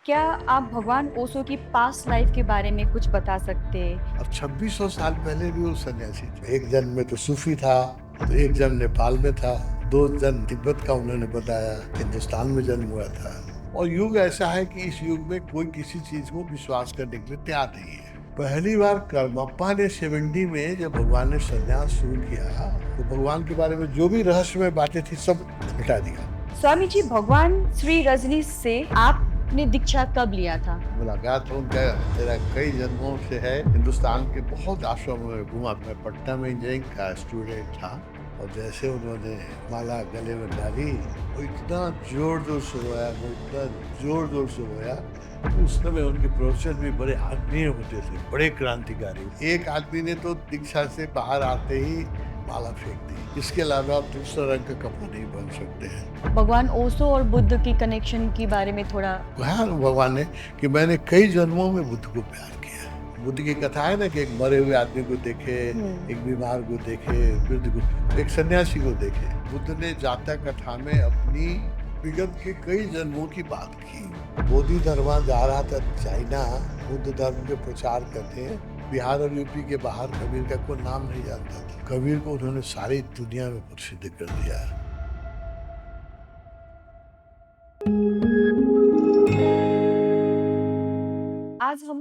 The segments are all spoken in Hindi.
क्या आप भगवान ओशो की पास्ट लाइफ के बारे में कुछ बता सकते हैं? अब 2600 साल पहले भी वो सन्यासी थे। एक जन में तो सूफी था, तो एक जन नेपाल में था, दो जन तिब्बत का उन्होंने बताया, हिंदुस्तान में जन्म हुआ था। और युग ऐसा है कि इस युग में कोई किसी चीज को विश्वास करने के लिए तैयार नहीं है। पहली बार करमप्पा ने 70 में जब भगवान ने संन्यास शुरू किया, तो भगवान के बारे में जो भी रहस्यमय बातें थी सब हटा दिया। स्वामी जी, भगवान श्री रजनीश से आपने दीक्षा कब लिया था? मुलाकात उनका मेरा कई जन्मों से है। हिंदुस्तान के बहुत आश्रमों में घूमा। मैं पटना में इंजीनियरिंग का स्टूडेंट था, और जैसे उन्होंने माला गले में डाली, वो इतना जोर जोर से रोया, वो इतना जोर जोर से रोया। उस समय उनके प्रोफेसर भी बड़े आत्मीय होते थे, बड़े क्रांतिकारी। एक आदमी ने तो दीक्षा से बाहर आते ही माला फेंक दी। इसके अलावा आप दूसरा रंग का कपड़ा नहीं पहन सकते हैं। भगवान ओशो और बुद्ध की कनेक्शन के बारे में थोड़ा। कहा भगवान ने कि मैंने कई जन्मों में बुद्ध को प्यार किया। बुद्ध की कथा है ना कि एक मरे हुए आदमी को देखे, एक बीमार को देखे, वृद्ध को, एक सन्यासी को देखे। बुद्ध ने जातक कथा में अपनी विगत के कई जन्मों की बात की। बोधि धर्मा जा रहा था चाइना बुद्ध धर्म के प्रचार करते हैं। बिहार और यूपी के बाहर कबीर का कोई नाम नहीं जानता था। कबीर को उन्होंने सारी दुनिया में प्रसिद्ध कर दिया। आज हम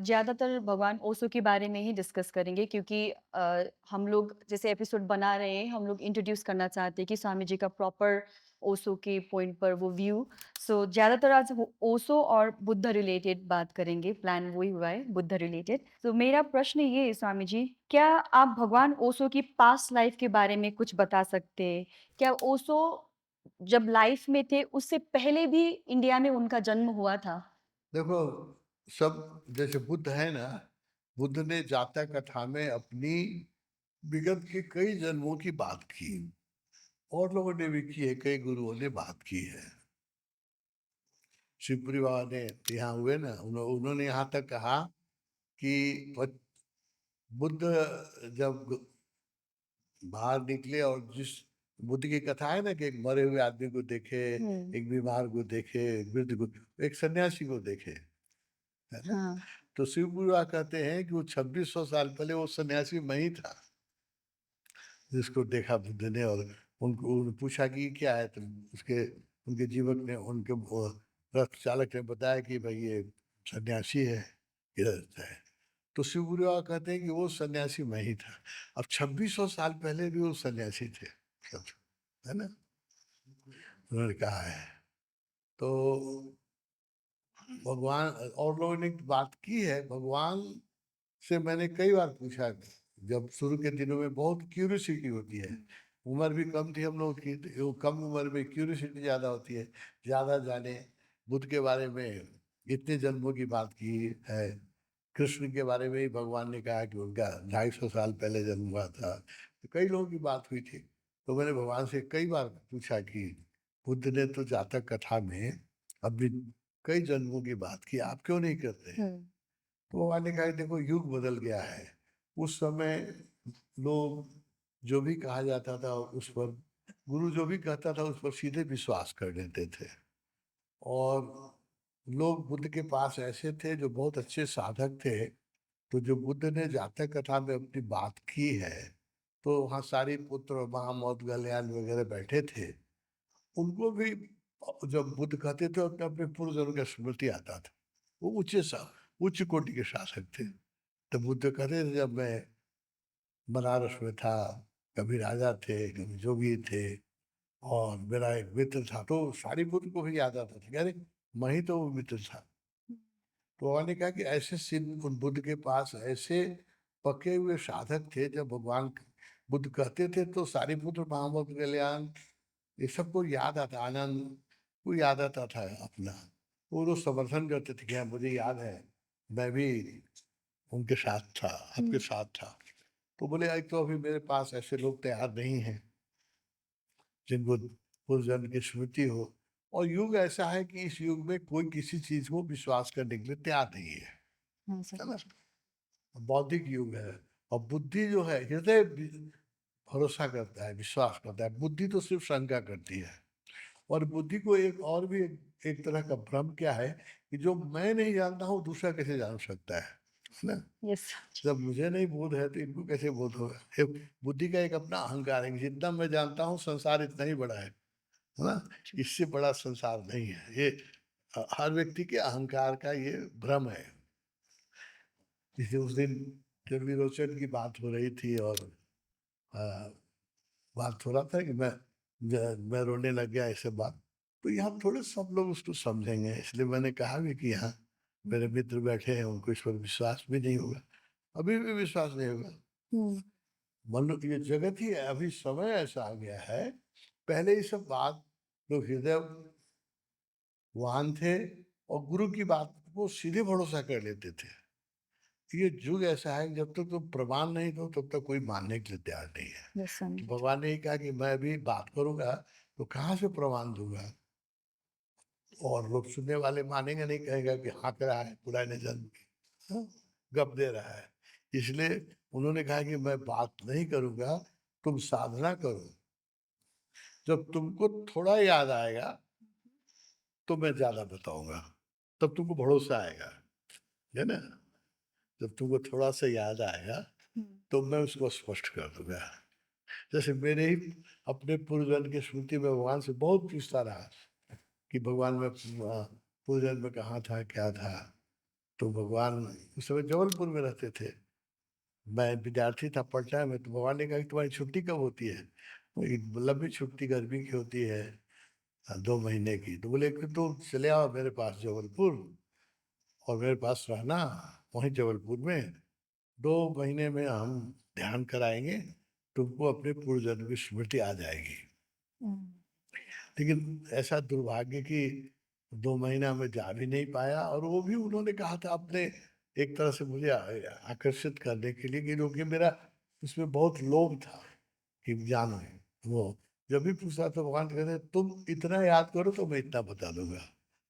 ज़्यादातर भगवान ओशो के बारे में ही डिस्कस करेंगे, क्योंकि हम लोग जैसे एपिसोड बना रहे हैं, हम लोग इंट्रोड्यूस करना चाहते हैं कि स्वामी जी का प्रॉपर ओशो के पॉइंट पर वो व्यू। सो ज़्यादातर आज ओशो और बुद्ध रिलेटेड बात करेंगे, प्लान वही हुआ है, बुद्ध रिलेटेड। तो मेरा प्रश्न ये है स्वामी जी, क्या आप भगवान ओशो की पास्ट लाइफ के बारे में कुछ बता सकते हैं? क्या ओशो जब लाइफ में थे उससे पहले भी इंडिया में उनका जन्म हुआ था? देखो, सब जैसे बुद्ध है ना, बुद्ध ने जातक कथा में अपनी विगत के कई जन्मों की बात की। और लोगों ने भी की है, कई गुरुओं ने बात की है। शिवपुरी बाबा ने यहाँ हुए ना, उन्होंने यहाँ तक कहा कि बुद्ध जब बाहर निकले और जिस बुद्ध की कथा है ना कि एक मरे हुए आदमी को देखे, एक बीमार को देखे, एक वृद्ध को, एक सन्यासी को देखे, है ना। हाँ। तो शिवपुरी कहते हैं कि वो 2600 साल पहले वो सन्यासी मैं ही था जिसको देखा बुद्ध ने। और उनको पूछा कि क्या है, तो उसके उनके जीवक ने, उनके वो रथ चालक ने बताया कि भाई ये सन्यासी है, इधर रहता है। तो शिव गुरु बाबा कहते हैं कि वो सन्यासी मैं ही था। अब 2600 साल पहले भी वो सन्यासी थे, सब, है ना, उन्होंने कहा है। तो भगवान और लोगों ने बात की है। भगवान से मैंने कई बार पूछा, जब शुरू के दिनों में बहुत क्यूरियोसिटी होती है। उम्र भी कम थी हम लोग की, तो वो कम उम्र में क्यूरियोसिटी ज़्यादा होती है, ज़्यादा जाने। बुद्ध के बारे में इतने जन्मों की बात की है। कृष्ण के बारे में ही भगवान ने कहा कि उनका 250 साल पहले जन्म हुआ था। तो कई लोगों की बात हुई थी। तो मैंने भगवान से कई बार पूछा कि बुद्ध ने तो जातक कथा में अभी कई जन्मों की बात की, आप क्यों नहीं करते? तो भगवान ने कहा कि देखो, युग बदल गया है। उस समय लोग जो भी कहा जाता था उस पर, गुरु जो भी कहता था उस पर सीधे विश्वास कर लेते थे। और लोग बुद्ध के पास ऐसे थे जो बहुत अच्छे साधक थे। तो जो बुद्ध ने जातक कथा में अपनी बात की है, तो वहाँ सारी पुत्र महामौदगल्याण वगैरह बैठे थे। उनको भी जब बुद्ध कहते थे, अपने अपने पूर्वजन्म का स्मृति आता था। वो उच्च कोटि के शासक थे। तो बुद्ध कहते थे, जब मैं बनारस में था, कभी राजा थे, कभी जोगी थे, और मेरा एक मित्र था, तो सारी बुद्ध को भी याद आता था, अरे मैं ही तो वो मित्र था। तो भगवान ने कहा कि ऐसे सिद्ध उन बुद्ध के पास ऐसे पके हुए साधक थे। जब भगवान बुद्ध कहते थे तो सारिपुत्र, महामोद कल्याण, ये सबको याद आता, आनंद को याद आता था अपना। वो लोग समर्थन करते थे कि हाँ, मुझे याद है, मैं भी उनके साथ था, आपके साथ था। तो बोले, एक तो अभी मेरे पास ऐसे लोग तैयार नहीं हैं जिनको पूर्व जन्म की स्मृति हो। और युग ऐसा है कि इस युग में कोई किसी चीज को विश्वास करने के लिए तैयार नहीं है, है ना। बौद्धिक युग है। और बुद्धि जो है, हृदय भरोसा करता है, विश्वास करता है। बुद्धि तो सिर्फ शंका करती है। और बुद्धि को एक और भी एक तरह का भ्रम क्या है कि जो मैं नहीं जानता हूँ दूसरा कैसे जान सकता है ना? यस। जब मुझे नहीं बोध है तो इनको कैसे बोध होगा? एक बुद्धि का एक अपना अहंकार है कि जितना मैं जानता हूँ संसार इतना ही बड़ा है ना? इससे बड़ा संसार नहीं है। ये हर व्यक्ति के अहंकार का ये भ्रम है। जैसे उस दिन जब विरोचन की बात हो रही थी और अ, बात हो रहा था कि मैं रोने लग गया ऐसे बात। तो यहाँ थोड़े सब लोग उसको समझेंगे इसलिए मैंने कहा भी कि यहाँ मेरे मित्र बैठे हैं उनको इस पर विश्वास भी नहीं होगा। अभी भी विश्वास नहीं होगा। हुँ, मनुष्य ये जगत ही अभी समय ऐसा आ गया है, पहले ये सब बात लोग हृदयवान थे और गुरु की बात को सीधे भरोसा कर लेते थे। ये युग ऐसा है कि जब तक तुम प्रमाण नहीं दो तब तक कोई मानने के लिए तैयार नहीं है। यस तो इंडीड। भगवान ने ये कहा कि मैं अभी बात करूँगा तो कहाँ से प्रमाण दूँगा? और लोग सुनने वाले मानेंगे नहीं, कहेगा कि हाँक रहा है पुराने जन्म की, हाँ, गप दे रहा है। इसलिए उन्होंने कहा कि मैं बात नहीं करूँगा, तुम साधना करो। जब तुमको थोड़ा याद आएगा तो मैं ज़्यादा बताऊँगा, तब तुमको भरोसा आएगा, है ना? जब तुमको थोड़ा-सा याद आएगा हुँ, तो मैं उसको स्पष्ट कर दूँगा। जैसे मेरे ही अपने पूर्वजन्म की स्मृति में भगवान से बहुत पूछता रहा कि भगवान मैं पूर्वजन्म में कहाँ था, क्या था? तो भगवान उस समय जबलपुर में रहते थे। मैं विद्यार्थी था पटना में, तो भगवान ने कहा कि तुम्हारी छुट्टी कब होती है? बोली, लंबी छुट्टी गर्मी की होती है 2 महीने की। तो बोले कि तुम चले आओ मेरे पास जबलपुर और मेरे पास रहना वहीं जबलपुर में। 2 महीने में हम ध्यान कराएँगे, तुमको अपने पूर्व जन्म की स्मृति आ जाएगी। हुँ, लेकिन ऐसा दुर्भाग्य कि 2 महीना मैं जा भी नहीं पाया और वो भी उन्होंने कहा था अपने एक तरह से मुझे आकर्षित करने के लिए कि क्योंकि मेरा उसमें बहुत लोभ था कि जानो वो जब भी पूछा तो भगवान कहते तुम इतना याद करो तो मैं इतना बता दूंगा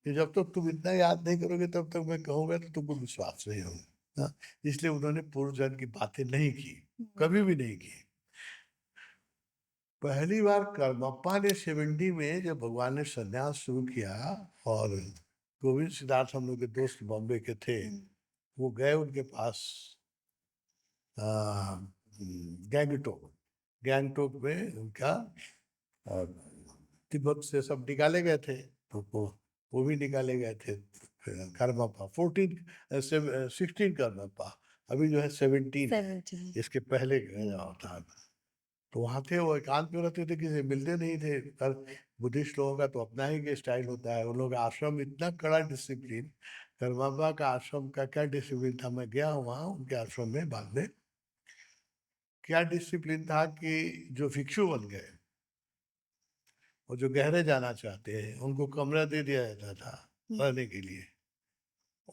कि जब तक तुम इतना याद नहीं करोगे तब तक मैं कहूँगा तो तुमको विश्वास नहीं होगा। हाँ, इसलिए उन्होंने पूर्व जन्म की बातें नहीं की, हुँ, कभी भी नहीं की। पहली बार करमप्पा ने 70 में जब भगवान ने संन्यास शुरू किया और गोविंद सिद्धार्थ हम लोग के दोस्त बॉम्बे के थे, हुँ, वो गए उनके पास अ, गैंगटोक गैंगटोक में उनका अ, तिब्बत से सब निकाले गए थे, तो वो भी निकाले गए थे। करमप्पा 16 करमप्पा, अभी जो है 17 है, 17। इसके पहले हुँ, था। तो वहाँ थे वो एकांत में रहते थे, किसी से मिलते नहीं थे। पर बुद्धिस्ट लोगों का तो अपना ही स्टाइल होता है, उन लोगों का आश्रम इतना कड़ा डिसिप्लिन। करमप्पा का आश्रम का क्या डिसिप्लिन था, मैं गया हूँ वहाँ उनके आश्रम में बाद में। क्या डिसिप्लिन था कि जो भिक्षु बन गए और जो गहरे जाना चाहते हैं उनको कमरा दे दिया जाता था हुँ, रहने के लिए।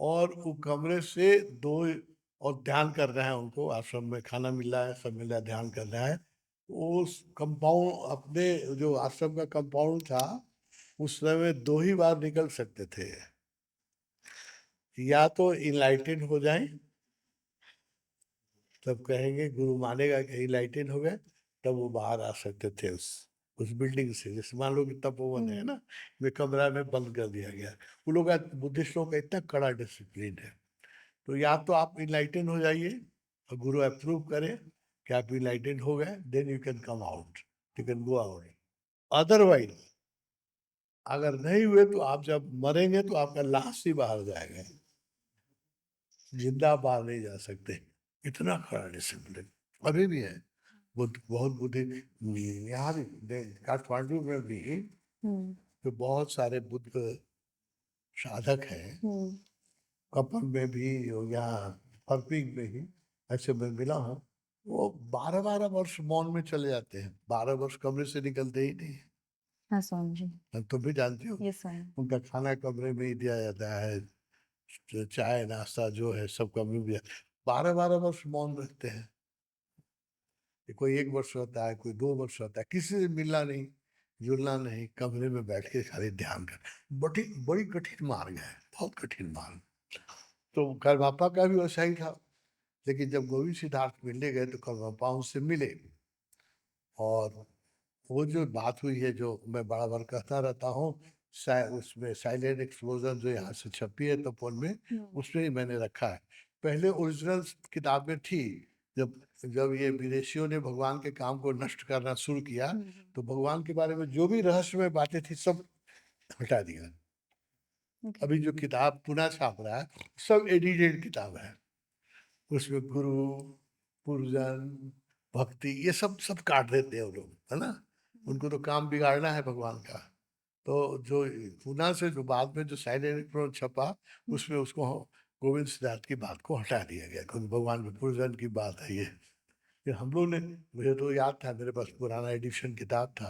और वो कमरे से दो और ध्यान कर रहे हैं, उनको आश्रम में खाना मिल रहा है, सब मिल रहा है, ध्यान कर रहा है। उस कंपाउंड अपने जो आश्रम का कंपाउंड था उस समय 2 ही बार निकल सकते थे। या तो इनलाइटेन हो जाएं, तब कहेंगे गुरु मानेगा कि इनलाइटेन हो गए, तब वो बाहर आ सकते थे उस बिल्डिंग से। जैसे मान लो कि तपोवन है हुँ, ना, वे कमरा में बंद कर दिया गया। उन लोग का बुद्धिस्ट लोगों का इतना कड़ा डिसिप्लिन है। तो या तो आप इनलाइटेन हो जाइए और गुरु अप्रूव करे कि आप इनलाइटेन हो गए, then you can come out, you can go out. Otherwise अगर नहीं हुए तो आप जब मरेंगे तो आपका लाश ही बाहर जाएगा, जिंदा बाहर नहीं जा सकते। इतना खड़ा डिसिप्लिन अभी भी है। बुद्ध बहुत बुद्धि यहाँ भी काठमांडू में भी हुँ, जो बहुत सारे बुद्ध साधक हैं, हुँ, कपन में भी और यहाँ फरपिंग में ही ऐसे मैं मिला हूँ। वो 12-12 वर्ष मौन में चले जाते हैं, 12 वर्ष कमरे से निकलते ही नहीं। हाँ, स्वामी जी। तुम भी जानती हो यस स्वामी। उनका खाना कमरे में ही दिया जाता है, चाय नाश्ता जो है सब कमरे में दिया। 12-12 वर्ष मौन रखते हैं। कि कोई 1 वर्ष रहता है, कोई 2 वर्ष रहता है, किसी से मिलना नहीं, जुलना नहीं, कमरे में बैठ के खाली ध्यान कर। बड़ी बड़ी कठिन मार्ग है, बहुत कठिन मार्ग। तो करमापा का भी वैसा ही था। लेकिन जब गोविंद सिद्धार्थ मिलने गए तो करमापा उनसे मिले और वो जो बात हुई है जो मैं बार-बार कहता रहता हूँ उसमें साइलेंट एक्सप्लोजन जो यहाँ से छपी है तपोवन में, हम्म, उसमें ही मैंने रखा है। पहले ओरिजिनल किताबें थी। जब जब ये विदेशियों ने भगवान के काम को नष्ट करना शुरू किया, तो भगवान के बारे में जो भी रहस्यमय बातें थी सब हटा दिया। ओके। अभी जो किताब पुनः छाप रहा है, सब एडिटेड किताब है। उसमें गुरु, पूर्वजन, भक्ति, ये सब सब काट देते हैं वो लोग, है ना? उनको तो काम बिगाड़ना है भगवान का। तो जो पूना से जो बाद में जो साइलेंट छपा, उसमें उसको गोविंद सिद्धार्थ की बात को हटा दिया गया, क्योंकि भगवान के पूर्वजन की बात है ये। फिर हम लोग ने, मुझे तो याद था, मेरे पास पुराना एडिशन किताब था,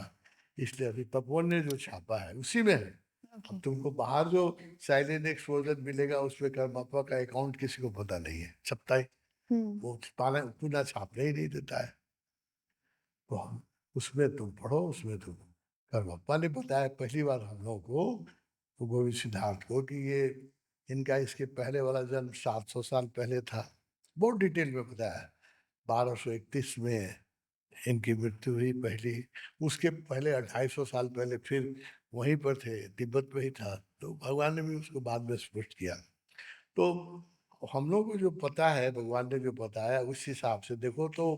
इसलिए अभी तपोवन ने जो छापा है उसी में है। ओके। अब तुमको बाहर जो साइलेंट एक्सप्लोजन मिलेगा, उसमें कर्मापा का अकाउंट किसी को पता नहीं है, छपता है हम्म, वो पाना पुनः छापने ही नहीं देता है। तो हम उसमें तुम पढ़ो, उसमें तुम, कर्मप्पा ने बताया पहली बार हम लोग को, तो गोविंद सिद्धार्थ को, कि ये इनका इसके पहले वाला जन्म 700 साल पहले था। बहुत डिटेल में बताया। 1231 में इनकी मृत्यु हुई पहली। उसके पहले 250 साल पहले फिर वहीं पर थे, तिब्बत में ही था। तो भगवान ने भी उसको बाद में स्पष्ट किया। तो हम लोग को जो पता है, भगवान ने जो बताया, उस हिसाब से देखो तो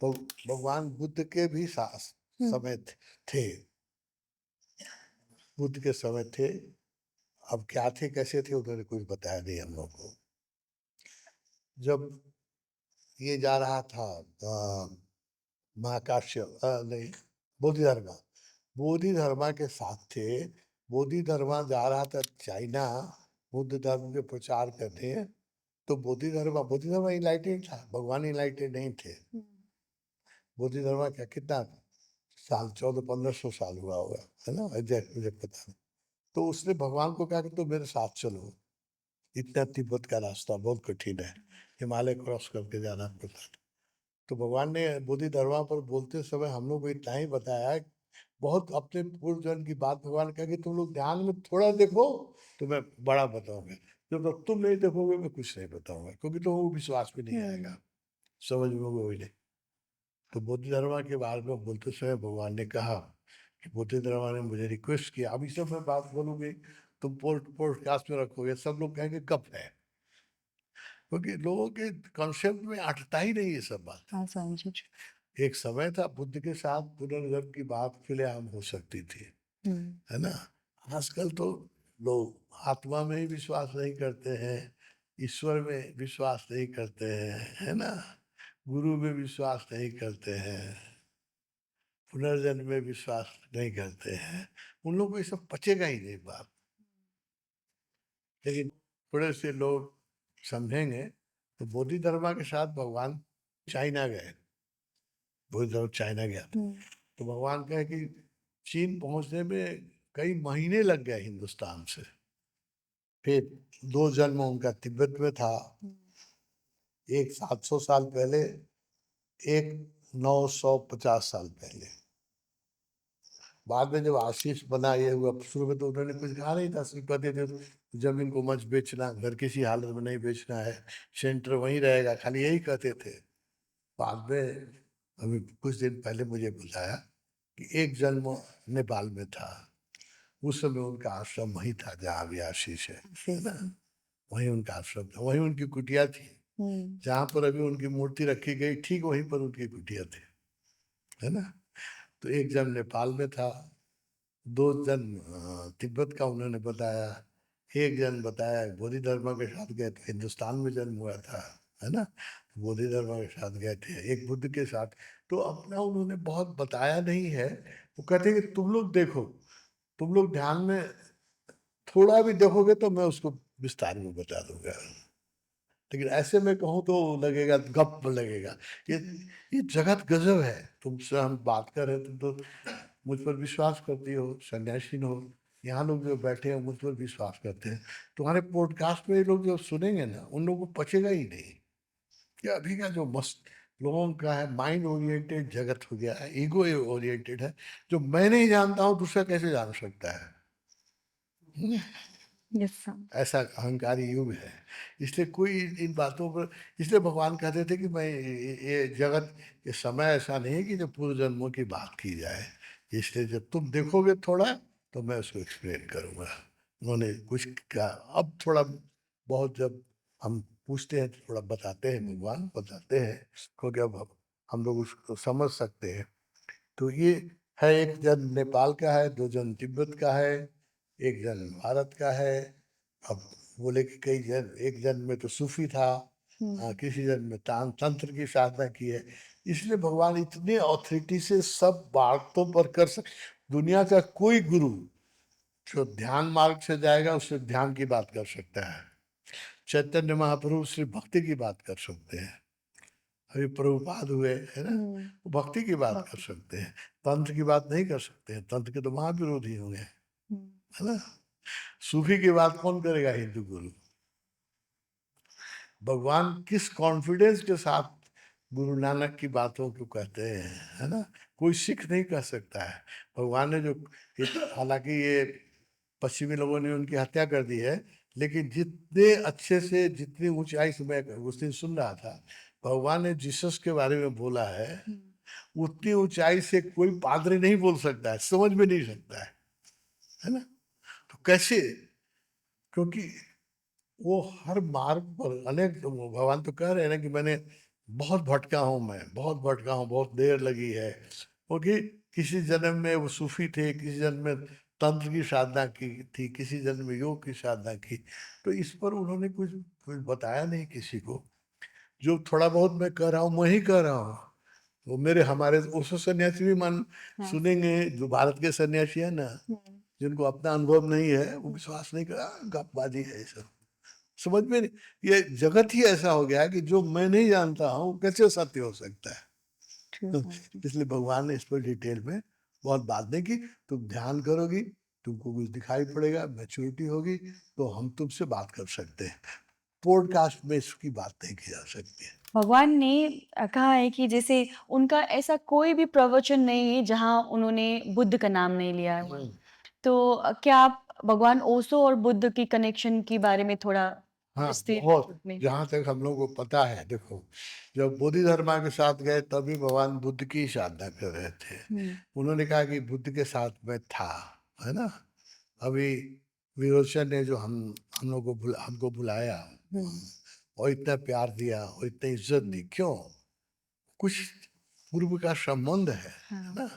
भगवान बुद्ध के भी समय थे। बुद्ध के समय थे। अब क्या थे कैसे थे उन्होंने कुछ बताया नहीं हम लोग को। जब ये जा रहा था महाकाश्य नहीं, बोधिधर्मा, बोधिधर्मा के साथ थे। बोधिधर्मा जा रहा था चाइना बुद्ध धर्म के प्रचार करने। तो बोधिधर्मा इनलाइटेड था, भगवान इनलाइटेड नहीं थे। बोधिधर्मा क्या कितना साल, 1400-1500 साल हुआ होगा, है ना? एग्जैक्ट मुझे पता नहीं। तो उसने भगवान को कहा कि तुम मेरे साथ चलो, इतना तिब्बत का रास्ता बहुत कठिन है, हिमालय क्रॉस करके जाना पड़ता है। तो भगवान ने बोधि धर्मा पर बोलते समय हम लोग को इतना ही बताया, बहुत अपने पूर्व जन्म की बात भगवान कहा कि तुम लोग ध्यान में थोड़ा देखो तो मैं बड़ा बताऊंगा, जब तक तुम नहीं देखोगे मैं कुछ नहीं बताऊंगा, क्योंकि तो वो विश्वास भी नहीं आएगा, समझ में वो नहीं। तो बोधि धर्मा के बारे में बोलते समय भगवान ने कहा कि बोधि धर्मा ने मुझे रिक्वेस्ट किया, अभी सब मैं बात बोलूंगी, तुम पॉडकास्ट में रखोगे, सब लोग कहेंगे कब है, क्योंकि लोगों के कॉन्सेप्ट में अटता ही नहीं ये सब बात। हाँ स्वामी जी। एक समय था बुद्ध के साथ पुनर्जन्म की बात खुलेआम हो सकती थी, हम्म, है ना? आजकल तो लोग आत्मा में ही विश्वास नहीं करते हैं, ईश्वर में विश्वास नहीं करते हैं, है ना? गुरु में विश्वास नहीं करते हैं, पुनर्जन्म में विश्वास नहीं करते हैं। उन लोगों को ये सब पचेगा ही नहीं बात। लेकिन थोड़े से लोग समझेंगे। तो बोधि धर्मा के साथ भगवान चाइना गए, बोधि धर्म चाइना गया था। तो भगवान कहे कि चीन पहुंचने में कई महीने लग गए हिंदुस्तान से। फिर 2 जन्म उनका तिब्बत में था, एक 700 साल पहले, एक 950 साल पहले। बाद में जब आशीष बना ये हुआ, शुरू में तो उन्होंने कुछ कहा नहीं था, सिर्फ कहते थे तो जमीन को मत बेचना, घर किसी हालत में नहीं बेचना है, सेंटर वहीं रहेगा, खाली यही कहते थे। बाद में अभी कुछ दिन पहले मुझे बताया कि एक जन्म नेपाल में था, उस समय उनका आश्रम वहीं था जहाँ अभी आशीष है ना? वहीं उनका आश्रम था, वहीं उनकी कुटिया थी। जहाँ पर अभी उनकी मूर्ति रखी गई, ठीक वहीं पर उनकी कुटिया थी, है ना? तो एक जन्म नेपाल में था, 2 जन्म तिब्बत का उन्होंने बताया, एक जन्म बताया बोधि धर्मा के साथ गए थे, हिंदुस्तान में जन्म हुआ था, है ना? बोधि धर्मा के साथ गए थे, एक बुद्ध के साथ। तो अपना उन्होंने बहुत बताया नहीं है। वो कहते हैं कि तुम लोग देखो, तुम लोग ध्यान में थोड़ा भी देखोगे तो मैं उसको विस्तार में बता दूंगा। लेकिन ऐसे में कहूँ तो लगेगा, गप लगेगा। ये ये जगत गजब है। तुमसे हम बात कर रहे थे तो मुझ पर विश्वास करती हो, सन्यासीन हो, यहाँ लोग जो बैठे हैं मुझ पर विश्वास करते हैं। तुम्हारे पॉडकास्ट में ये लोग जो सुनेंगे ना, उन लोगों को पचेगा ही नहीं कि अभी का जो मस्त लोगों का है, माइंड ओरिएंटेड जगत हो गया है, ईगो ओरिएंटेड है। जो मैं नहीं जानता हूँ दूसरा कैसे जान सकता है? Yes sir. ऐसा अहंकारी युग है। इसलिए कोई इन बातों पर, इसलिए भगवान कहते थे कि मैं ये जगत, ये समय ऐसा नहीं है कि जब पूर्व जन्मों की बात की जाए। इसलिए जब तुम देखोगे थोड़ा तो मैं उसको एक्सप्लेन करूँगा। उन्होंने कुछ कहा, अब थोड़ा बहुत जब हम पूछते हैं तो थोड़ा बताते हैं, भगवान बताते हैं, क्योंकि अब हम लोग उसको समझ सकते हैं। तो ये है, एक जन नेपाल का है, 2 जन तिब्बत का है, 1 जन भारत का है। अब बोले कि कई जन, एक जन में तो सूफी था, किसी जन में तंत्र की साधना की है। इसलिए भगवान इतने ऑथोरिटी से सब बातों पर कर सक, दुनिया का कोई गुरु जो ध्यान मार्ग से जाएगा उससे ध्यान की बात कर सकता है। चैतन्य महाप्रभु सिर्फ भक्ति की बात कर सकते हैं। अभी प्रभुपाद हुए है ना, वो भक्ति की बात कर भक्ति। सकते हैं, तंत्र की बात नहीं कर सकते हैं, तंत्र के तो महाविरोधी होंगे, है ना। सूफी की बात कौन करेगा, हिंदू गुरु। भगवान किस कॉन्फिडेंस के साथ गुरु नानक की बातों को कहते हैं, है ना, कोई सिख नहीं कह सकता है। भगवान ने जो, हालांकि ये पश्चिमी लोगों ने उनकी हत्या कर दी है, लेकिन जितने अच्छे से, जितनी ऊंचाई से मैं उस दिन सुन रहा था, भगवान ने जीसस के बारे में बोला है, उतनी ऊंचाई से कोई पादरी नहीं बोल सकता है, समझ में नहीं सकता है ना। तो कैसे, क्योंकि वो हर मार्ग पर अनेक, भगवान तो कह रहे हैं ना कि मैंने बहुत भटका हूँ, मैं बहुत भटका हूँ, बहुत देर लगी है, क्योंकि किसी जन्म में वो सूफी थे, किसी जन्म में तंत्र की साधना की थी, किसी जन्म में योग की साधना की। तो इस पर उन्होंने कुछ कुछ बताया नहीं किसी को। जो थोड़ा बहुत मैं कह रहा हूँ, मैं ही कह रहा हूँ। वो मेरे, हमारे ओशो सन्यासी भी मान सुनेंगे, जो भारत के सन्यासी है ना, जिनको अपना अनुभव नहीं है, वो विश्वास नहीं कर, गपबाजी है ये सब, समझ में नहीं। ये जगत ही ऐसा हो गया है कि जो मैं नहीं जानता हूँ कैसे सत्य हो सकता है। इसलिए भगवान ने इस पर डिटेल में बहुत बात नहीं की। तुम ध्यान करोगी, तुमको कुछ दिखाई पड़ेगा, मैच्योरिटी होगी, तो हम तुमसे बात कर सकते हैं। पॉडकास्ट में इसकी बात नहीं की जा सकती है। भगवान ने कहा है कि जैसे उनका ऐसा कोई भी प्रवचन नहीं है जहाँ उन्होंने बुद्ध का नाम नहीं लिया है। तो क्या आप भगवान ओशो और बुद्ध की कनेक्शन के बारे में थोड़ा हाँ, विस्तृत बहुत। रूप में? जहाँ तक हम लोग को पता है, देखो, जब बोधि धर्मा के साथ गए तभी भगवान बुद्ध की साधना कर रहे थे। उन्होंने कहा कि बुद्ध के साथ मैं था, है ना। अभी विरोचन ने जो हम लोग को हमको बुलाया, और इतना प्यार दिया और इतनी इज्जत दी, क्यों, कुछ पूर्व का संबंध है ना।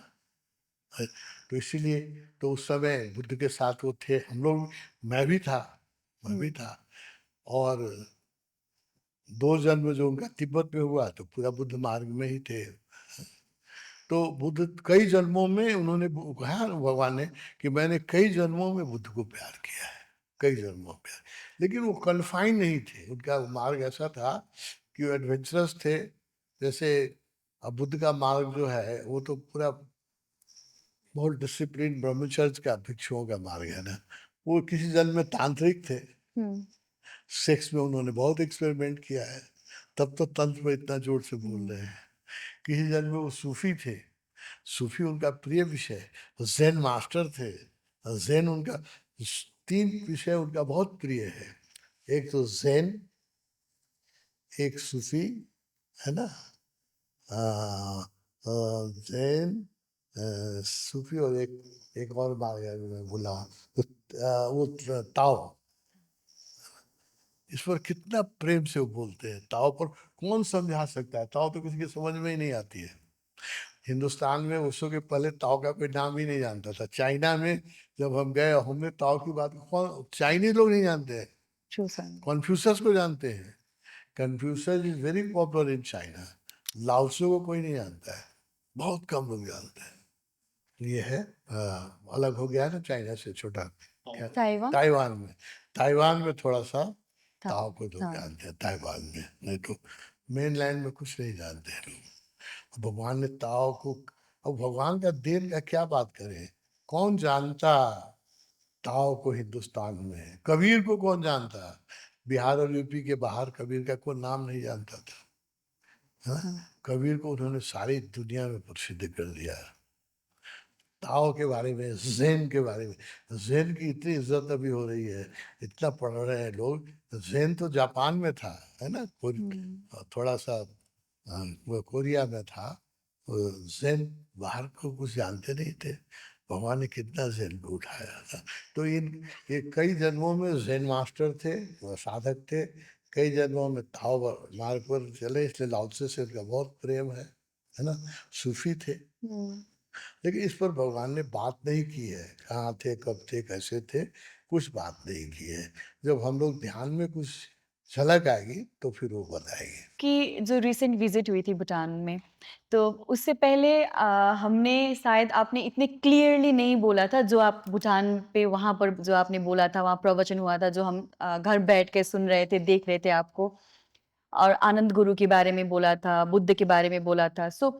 तो इसीलिए, तो उस समय बुद्ध के साथ वो थे, हम लोग, मैं भी था। और 2 जन्म जो उनका तिब्बत में हुआ, तो पूरा बुद्ध मार्ग में ही थे। तो बुद्ध कई जन्मों में उन्होंने कहा ना भगवान ने कि मैंने कई जन्मों में बुद्ध को प्यार किया है, कई जन्मों में। लेकिन वो कन्फाइन नहीं थे, उनका मार्ग ऐसा था कि वो एडवेंचरस थे। जैसे अब बुद्ध का मार्ग जो है वो तो पूरा बहुत डिसिप्लिन ब्रह्मचर्य का, भिक्षुओं का मार्ग है ना। वो किसी जन्म में तांत्रिक थे, सेक्स में उन्होंने बहुत एक्सपेरिमेंट किया है, तब तो तंत्र में इतना जोर से बोल रहे हैं। किसी जन्म में वो सूफी थे, सूफी उनका प्रिय विषय, ज़ेन मास्टर थे, ज़ेन उनका, 3 विषय उनका बहुत प्रिय है। एक तो ज़ेन, एक सूफी, है ना, ज़ेन, सूफी, और एक और बात है मैं भूला, तो वो ताओ। इस पर कितना प्रेम से वो बोलते हैं। ताओ पर कौन समझा सकता है, ताओ तो किसी के समझ में ही नहीं आती है। हिंदुस्तान में उसो के पहले ताओ का कोई नाम ही नहीं जानता था। चाइना में जब हम गए, हमने ताओ की बात, कौन, चाइनीज लोग नहीं जानते हैं, कन्फ्यूशस को जानते हैं। Confucius is very popular in China. Lao Tzu को कोई नहीं जानता है, बहुत कम लोग जानते हैं। ये है, अलग हो गया ना चाइना से, छोटा, क्या, ताइवान? ताइवान में थोड़ा सा था। ताओ को लोग हाँ। जानते हैं, ताइवान में, नहीं तो मेनलैंड में कुछ नहीं जानते हैं लोग। भगवान ने ताओ को, अब भगवान का देन का क्या बात करें, कौन जानता ताओ को हिंदुस्तान में, कबीर को कौन जानता, बिहार और यूपी के बाहर कबीर का कोई नाम नहीं जानता था, है ना? कबीर को उन्होंने सारी दुनिया में प्रसिद्ध कर दिया। ताओ के बारे में, ज़ेन के बारे में, ज़ेन की इतनी इज्जत अभी हो रही है, इतना पढ़ रहे हैं लोग। ज़ेन तो जापान में था, है ना, थोड़ा सा, वो कोरिया में था। ज़ेन बाहर को कुछ जानते नहीं थे। भगवान ने कितना ज़ेन को उठाया था। तो ये कई जन्मों में ज़ेन मास्टर थे, वो साधक थे, कई जन्मों में ताओ मार्ग पर चले, इसलिए लाओ त्से से उनका बहुत प्रेम है ना? सूफी थे। हुँ। लेकिन इस पर भगवान ने बात नहीं की है, कहाँ थे, कब थे, कैसे थे, कुछ बात नहीं की है। जब हम लोग ध्यान में कुछ झलक आएगी, तो फिर वो बताएँगे। कि जो रीसेंट विज़िट हुई थी भूटान में, तो उससे पहले हमने शायद आपने इतने क्लियरली नहीं बोला था जो आप भूटान पे वहाँ पर जो आपने बोला था, वहाँ प्रवचन हुआ था जो हम घर बैठ के सुन रहे थे, देख रहे थे आपको और आनंद गुरु के बारे में बोला था, बुद्ध के बारे में बोला था। सो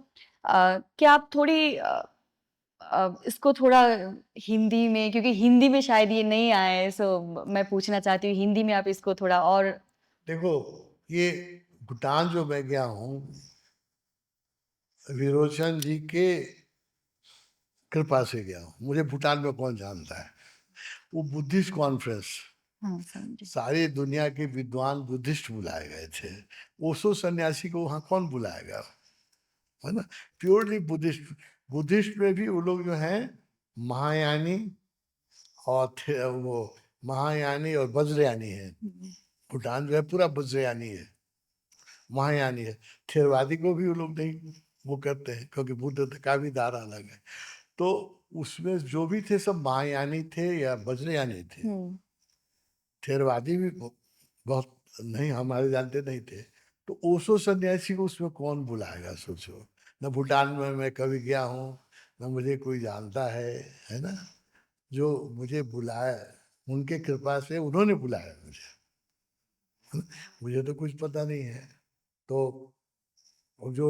क्या आप थोड़ी इसको थोड़ा हिंदी में क्योंकि हिंदी में शायद ये नहीं आया है सो मैं पूछना चाहती हूँ हिंदी में आप इसको थोड़ा और देखो, ये भूटान जो मैं गया हूँ, विरोचन जी के कृपा से गया हूँ। मुझे भूटान में कौन जानता है? वो बुद्धिस्ट कॉन्फ्रेंस, हाँ, समझी। सारी दुनिया के विद्वान बुद्धिस्ट बुलाए गए थे। ओशो सन्यासी को वहाँ कौन बुलाएगा? है ना? प्योरली बुद्धिस्ट, बुद्धिस्ट में भी वो लोग जो हैं महायानी और वो महायानी और वज्रयानी है। हुँ, भूटान जो है पूरा वज्रयानी है, महायानी है। थेरवादी को भी वो लोग नहीं वो करते हैं, क्योंकि बुद्ध का भी धारा अलग है। तो उसमें जो भी थे सब महायानी थे या वज्रयानी थे। हुँ, थेरवादी भी बहुत नहीं, हमारे जानते नहीं थे। तो ओशो सन्यासी को उसमें कौन बुलाएगा सोचो। न भूटान में मैं कभी गया हूँ, न मुझे कोई जानता है ना? जो मुझे बुलाया, उनके कृपा से उन्होंने बुलाया मुझे, है ना? मुझे तो कुछ पता नहीं है। तो वो जो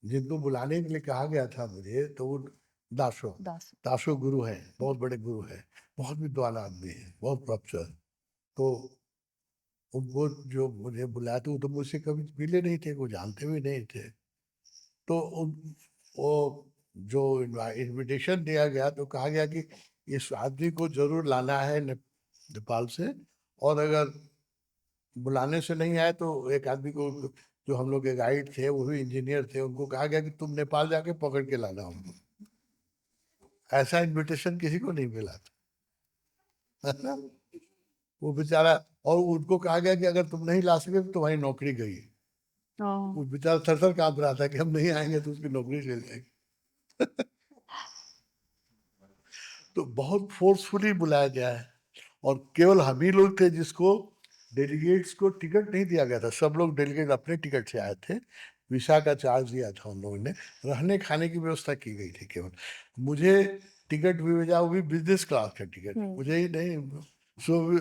जिनको बुलाने के लिए कहा गया था मुझे, तो वो दासो दास दासो गुरु हैं, बहुत बड़े गुरु हैं, बहुत विद्वान आदमी हैं, बहुत प्रोफेसर। तो वो जो मुझे बुलाया था, वो तो मुझसे कभी मिले नहीं थे, वो जानते भी नहीं थे। तो वो जो इनविटेशन दिया गया, तो कहा गया कि इस आदमी को जरूर लाना है नेपाल से, और अगर बुलाने से नहीं आए तो एक आदमी को, जो हम लोग के गाइड थे वो भी इंजीनियर थे, उनको कहा गया कि तुम नेपाल जाके पकड़ के लाना हमको। ऐसा इनविटेशन किसी को नहीं मिला था, है ना? वो बेचारा, और उनको कहा गया कि अगर तुम नहीं ला सके तो तुम्हारी नौकरी गई। ओह! वो बेचारा थर-थर काँप रहा था कि हम नहीं आएँगे तो उसकी नौकरी चली जाएगी। तो बहुत फ़ोर्सफुली बुलाया गया है, और केवल हम ही लोग थे जिसको, डेलीगेट्स को टिकट नहीं दिया गया था। सब लोग डेलीगेट अपने टिकट से आए थे। वीसा का चार्ज दिया था उन लोगों ने। रहने-खाने की व्यवस्था की गई थी केवल। मुझे टिकट भी भेजा, वो भी बिज़नेस क्लास का टिकट। हुँ, मुझे ही नहीं,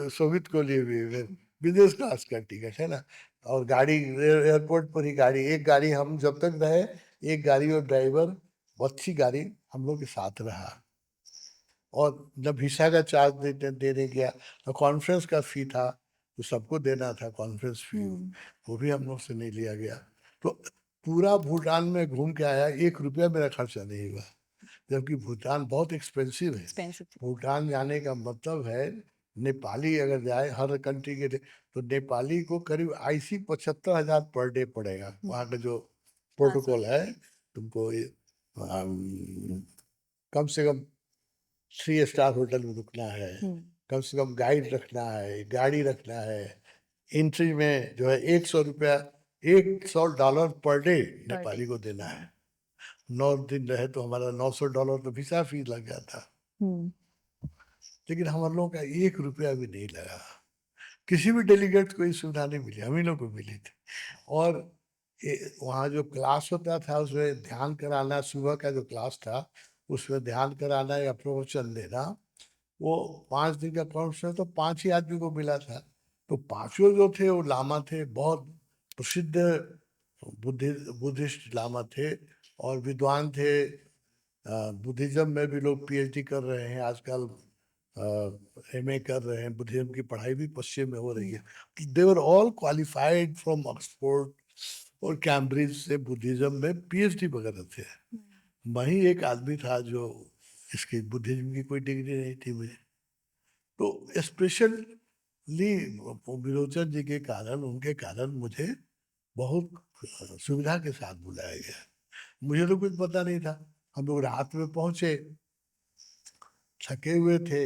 शोभित को लिए भी बिज़नेस क्लास का टिकट, है ना? और गाड़ी एयरपोर्ट पर ही गाड़ी, एक गाड़ी हम जब तक रहे, एक गाड़ी और ड्राइवर, अच्छी गाड़ी हम लोग के साथ रहा। और जब वीसा का चार्ज देने गया, तो कॉन्फ्रेंस का फ़ी था, तो सबको देना था कॉन्फ्रेंस फ़ी, हुँ, वो भी हम लोग से नहीं लिया गया। तो पूरा भूटान में घूम के आया, ₹1 मेरा खर्चा नहीं हुआ, जबकि भूटान बहुत एक्सपेंसिव है। एक्सपेंसिव थी। भूटान जाने का मतलब है, नेपाली अगर जाए हर कंट्री के लिए, तो नेपाली को करीब आईसी 75,000 पर डे पड़ेगा। हुँ, वहाँ का जो हाँ, सर। प्रोटोकॉल है, तुमको ये कम से कम 3 स्टार होटल में रुकना है, हुँ, कम से कम गाइड रखना है, गाड़ी रखना है। एंट्री में जो है ₹100, $100 per day per day. Nepali को देना वाह! है। 9 दिन रहे तो हमारा $900 तो वीज़ा फ़ी लग जाता। हुँ, लेकिन हम लोगों का ₹1 भी नहीं लगा। किसी भी डेलीगेट को ये सुविधा नहीं मिली, हम ही लोग को मिली थी। और वहाँ जो क्लास होता था उसमें ध्यान कराना, सुबह का जो क्लास था उसमें ध्यान कराना या प्रवचन देना, वो 5 दिन का कोर्स है, तो 5 ही आदमी को मिला था। तो पाँचों जो थे वो लामा थे, बहुत प्रसिद्ध बुद्धि बुद्धिस्ट लामा थे, और विद्वान थे। बुद्धिज़्म में भी लोग पीएचडी कर रहे हैं आजकल, एमए कर रहे हैं। बुद्धिज़्म की पढ़ाई भी पश्चिम में हो रही हुँ, है। They were all qualified from Oxford और कैम्ब्रिज से, बुद्धिज़्म में पीएचडी वगैरह थे। हुँ, मैं ही एक आदमी था जो, इसकी बुद्धिज़्म की कोई डिग्री नहीं थी मुझे। तो स्पेशली विरोचन जी के कारण, उनके कारण मुझे बहुत सुविधा के साथ बुलाया गया। मुझे तो कुछ पता नहीं था। हम लोग रात में पहुंचे, थके हुए थे,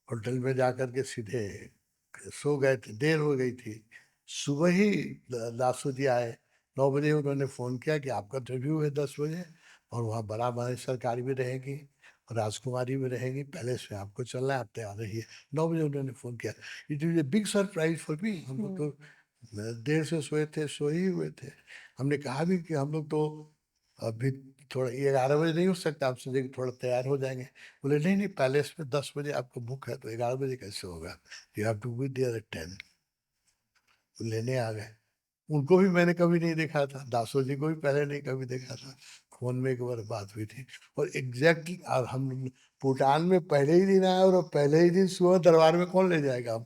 होटल में जाकर के सीधे सो गए थे, देर हो गई थी। सुबह ही दासू जी आए, 9 बजे उन्होंने फ़ोन किया कि आपका इंटरव्यू है 10 बजे, और वहाँ बड़ा भाई सरकारी भी रहेगी और राजकुमारी भी रहेगी, पैलेस में आपको चलना है, आप तैयार रहिए। 9 बजे उन्होंने फ़ोन किया। It is a big surprise for me. हम लोग तो देर से सोए थे, सोए ही हुए थे। हमने कहा भी कि हम लोग तो अभी थोड़ा 11 बजे नहीं हो सकता, आप सोचे कि थोड़ा तैयार हो जाएँगे। बोले नहीं, नहीं, पैलेस में 10 बजे आपको बुक है, तो 11 बजे कैसे होगा? You have to be there at 10। लेने आ गए। उनको भी मैंने कभी नहीं देखा था, दासो जी को भी पहले नहीं कभी देखा था। फ़ोन में एक बार बात हुई थी, और एग्ज़ैक्टली हम भूटान में पहले ही दिन आए, और पहले ही दिन सुबह दरबार में कौन ले जाएगा अब?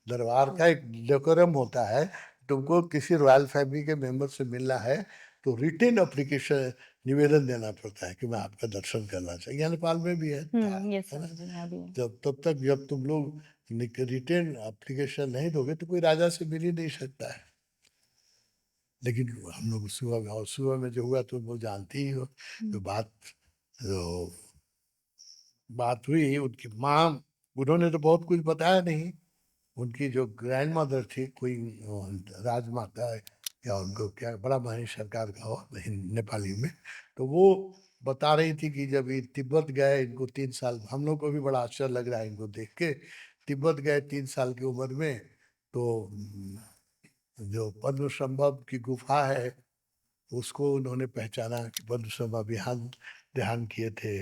दरबार का एक डेकोरम होता है, तुमको किसी रॉयल फैमिली के मेंबर से मिलना है, तो रिटन एप्लीकेशन निवेदन देना पड़ता है कि मैं आपका दर्शन करना चाहिए। यहाँ नेपाल में भी यस है ना? स्वामी जी, यहाँ भी है। जब तब तक जब तुम लोग रिटन एप्लीकेशन नहीं दोगे, तो कोई राजा से मिल ही नहीं सकता है। लेकिन हम लोग सुबह में, और सुबह में जो हुआ तुम लोग जानती ही हो। तो जो बात हुई, उनकी माँ, उन्होंने तो बहुत कुछ बताया नहीं। उनकी जो ग्रैंड मदर थी, कोई राजमाता है, या उनको क्या बड़ा महेश सरकार का हो नेपाली में, तो वो बता रही थी कि जब ये तिब्बत गए, इनको 3 साल, हम लोग को भी बड़ा आश्चर्य लग रहा है इनको देख के। तिब्बत गए 3 साल की उम्र में, तो जो पद्म संभव की गुफा है, उसको उन्होंने पहचाना कि पद्म संभव यहाँ ध्यान किए थे।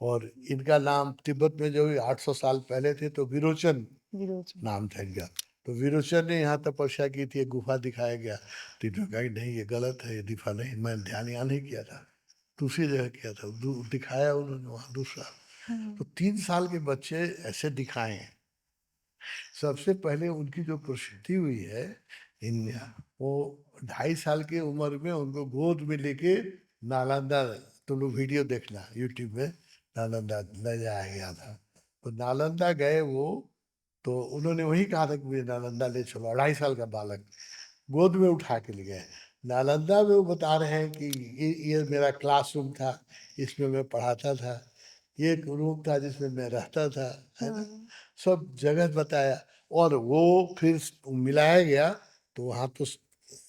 और इनका नाम तिब्बत में जो 800 साल पहले थे, तो विरोचन विरोचन। नाम था इनका। तो विरोचन ने यहाँ तपस्या की थी, एक गुफा दिखाया गया, तो इन्होंने कहा कि नहीं, ये गलत है, ये गुफा नहीं, मैं ध्यान यहाँ नहीं किया था, दूसरी जगह किया था। दिखाया उन्होंने वहाँ दूसरा। तो 3 साल के बच्चे ऐसे दिखाए हैं। सबसे पहले उनकी जो प्रसिद्धि हुई है, इन वो 2.5 साल की उम्र में उनको गोद में लेके नालंदा, तुम लोग वीडियो देखना यूट्यूब में, नालंदा ले जाया गया था। तो नालंदा गए वो, तो उन्होंने वही कहा था कि मुझे नालंदा ले चलो। 2.5 साल का बालक गोद में उठा के ले गए। नालंदा में वो बता रहे हैं कि ये मेरा क्लासरूम था, इसमें मैं पढ़ाता था, ये एक रूम था जिसमें मैं रहता था, है ना? सब जगह बताया। और वो फिर मिलाया गया, तो वहाँ तो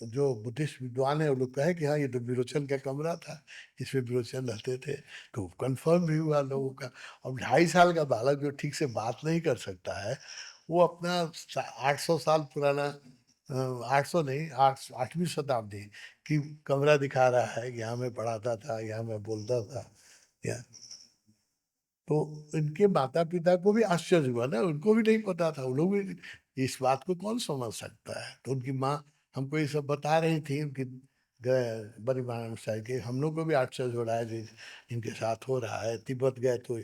जो बुद्धिस्ट विद्वान है वो लोग कहे कि हाँ, ये तो विरोचन का कमरा था, इसमें विरोचन रहते थे। तो कंफर्म भी हुआ लोगों का। अब 2.5 साल का बालक जो ठीक से बात नहीं कर सकता है, वो अपना 800 साल पुराना, 800 नहीं, 8वीं शताब्दी की कमरा दिखा रहा है, यहाँ मैं पढ़ाता था, यहाँ मैं बोलता था। या तो इनके माता-पिता को भी आश्चर्य हुआ ना, उनको भी नहीं पता था, वो लोग भी, इस बात को कौन समझ सकता है? तो उनकी माँ हमको ये सब बता रही थी, उनकी बड़ी माँ शायद कि हम लोग को भी आश्चर्य हो रहा है कि इनके साथ हो रहा है। तिब्बत गए तो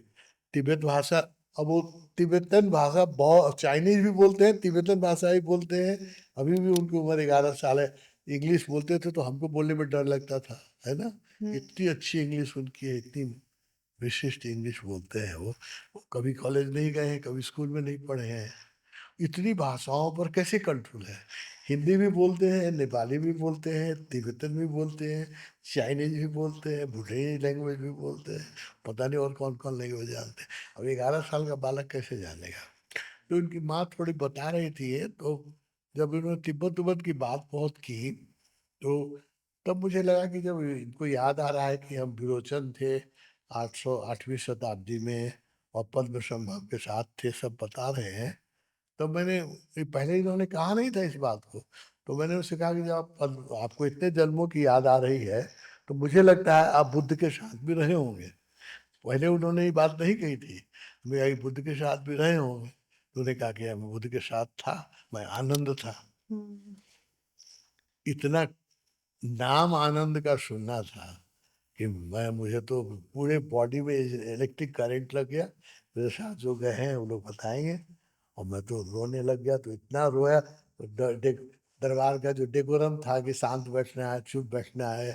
तिब्बत भाषा, अब वो तिब्बतन भाषा बहुत, चाइनीज़ भी बोलते हैं, तिब्बतन भाषा भी बोलते हैं। अभी भी उनकी उम्र 11 साल है। इंग्लिश बोलते थे तो हमको बोलने में डर लगता था, है ना? इतनी अच्छी इंग्लिश उनकी है, इतनी विशिष्ट इंग्लिश बोलते हैं वो कभी कॉलेज नहीं गए हैं, कभी स्कूल में नहीं पढ़े हैं। इतनी भाषाओं पर कैसे कंट्रोल है? हिंदी भी बोलते हैं, नेपाली भी बोलते हैं, तिब्बतन भी बोलते हैं, चाइनीज़ भी बोलते हैं, भूटानी लैंग्वेज भी बोलते हैं, पता नहीं और कौन-कौन लैंग्वेज जानते हैं। अब 11 साल का बालक कैसे जानेगा? तो उनकी माँ थोड़ी बता रही थी, तो जब उन्होंने तिब्बत-उब्बत की बात बहुत की, तो तब मुझे लगा कि जब इनको याद आ रहा है कि हम विरोचन थे 8वीं शताब्दी में, और पद्मसंभव के साथ थे, सब बता रहे हैं। तब मैंने, ये पहले इन्होंने कहा नहीं था इस बात को, तो मैंने उनसे कहा कि जब आपको इतने जन्मों की याद आ रही है, तो मुझे लगता है आप बुद्ध के साथ भी रहे होंगे। पहले उन्होंने ये बात नहीं कही थी, मैं ये बुद्ध के साथ भी रहे होंगे। तो उन्होंने कहा कि मैं बुद्ध के साथ था, मैं आनंद था। इतना नाम आनंद का सुनना था कि मुझे तो पूरे बॉडी में इलेक्ट्रिक करंट लग गया। मेरे साथ जो गए हैं वो लोग बताएंगे। और मैं तो रोने लग गया, तो इतना रोया, तो दरबार का जो डेकोरम था कि शांत बैठना है, चुप बैठना है,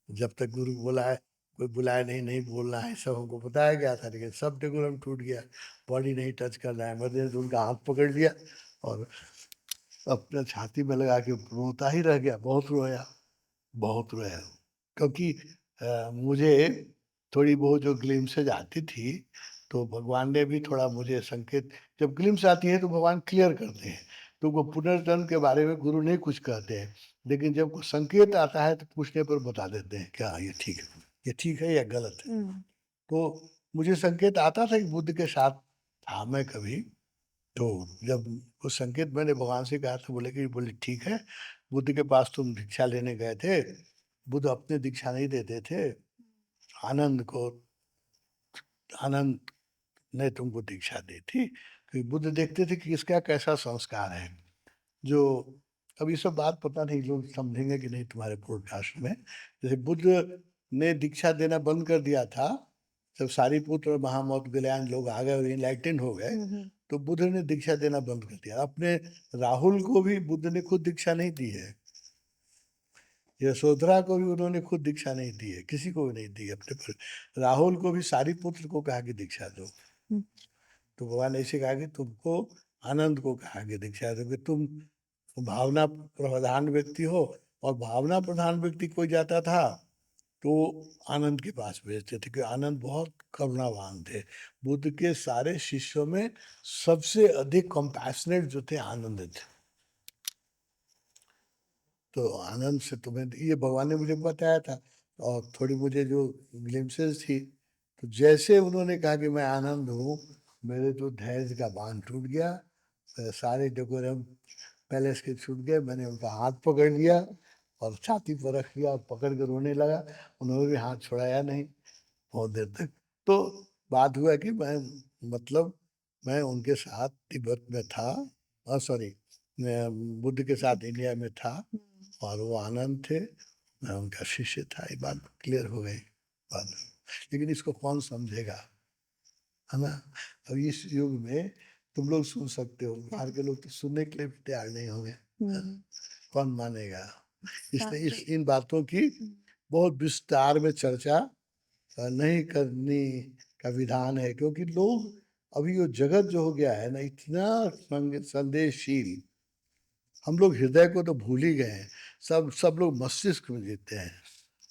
जब तक गुरु बुलाए, कोई बुलाए नहीं, नहीं बोलना है, सब हमको बताया गया था, लेकिन सब डेकोरम टूट गया। बॉडी नहीं टच करना है, मैंने तो उनका हाथ पकड़ लिया और अपने छाती में लगा के रोता ही रह गया। बहुत रोया, बहुत रोया। क्योंकि मुझे थोड़ी बहुत जो ग्लिम्सेज आती थी, तो भगवान ने भी थोड़ा मुझे संकेत, जब ग्लिम्स आती है तो भगवान क्लियर करते हैं, तो वो पुनर्जन्म के बारे में गुरु नहीं कुछ कहते हैं, लेकिन जब कोई संकेत आता है तो पूछने पर बता देते हैं, क्या ये ठीक है या गलत है। तो मुझे संकेत आता था कि बुद्ध के साथ था मैं कभी, तो जब वो संकेत मैंने भगवान से कहा तो बोले ठीक है, बुद्ध के पास तुम दीक्षा लेने गए थे, बुद्ध अपने दीक्षा नहीं देते थे, आनंद को आनंद ने तुमको दीक्षा दी थी, कि बुद्ध देखते थे कि इसका कैसा संस्कार है। जो अब ये सब बात पता नहीं लोग समझेंगे कि नहीं तुम्हारे पॉडकास्ट में। जैसे बुद्ध ने दीक्षा देना बंद कर दिया था, जब सारिपुत्र और महामौदगल्यायन लोग आ गए और इनलाइटेंड हो गए, तो बुद्ध ने दीक्षा देना बंद कर दिया। अपने राहुल को भी बुद्ध ने खुद दीक्षा नहीं दी है, यशोधरा को भी उन्होंने खुद दीक्षा नहीं दी है, किसी को भी नहीं दी है अपने पर। राहुल को भी सारिपुत्र को कहा कि दीक्षा दो, तो भगवान ने ऐसे कहा कि तुमको आनंद को कहा कि दीक्षा दो, कि तुम भावना प्रधान व्यक्ति हो, और भावना प्रधान व्यक्ति कोई जाता था तो आनंद के पास भेजते थे, कि आनंद बहुत करुणावान थे। बुद्ध के सारे शिष्यों में सबसे अधिक कंपैशनेट जो थे आनंद थे। तो आनंद से तुम्हें ये भगवान ने मुझे बताया था, और थोड़ी मुझे जो ग्लिम्सेस थी, तो जैसे उन्होंने कहा कि मैं आनंद हूँ, मेरे तो धैर्य का बांध टूट गया, सारे डेकोरम पैलेस के छूट गए। मैंने उनका हाथ पकड़ लिया और छाती पर रख लिया और पकड़ कर रोने लगा। उन्होंने भी हाथ छुड़ाया नहीं बहुत देर तक। तो बात हुआ कि मतलब मैं उनके साथ तिब्बत में था, सॉरी, मैं बुद्ध के साथ इंडिया में था, और वो आनंद थे, मैं उनका शिष्य था। ये बात क्लियर हो गई बाद में। लेकिन इसको कौन समझेगा, है ना। अब इस युग में तुम लोग सुन सकते हो, बाहर के लोग तो सुनने के लिए भी तैयार नहीं होंगे, कौन मानेगा। इसलिए इन बातों की बहुत विस्तार में चर्चा नहीं करनी का विधान है, क्योंकि लोग अभी वो जगत जो हो गया है ना, इतना संदेशशील, हम लोग हृदय को तो भूल ही गए हैं। सब लोग मस्तिष्क में जीते हैं,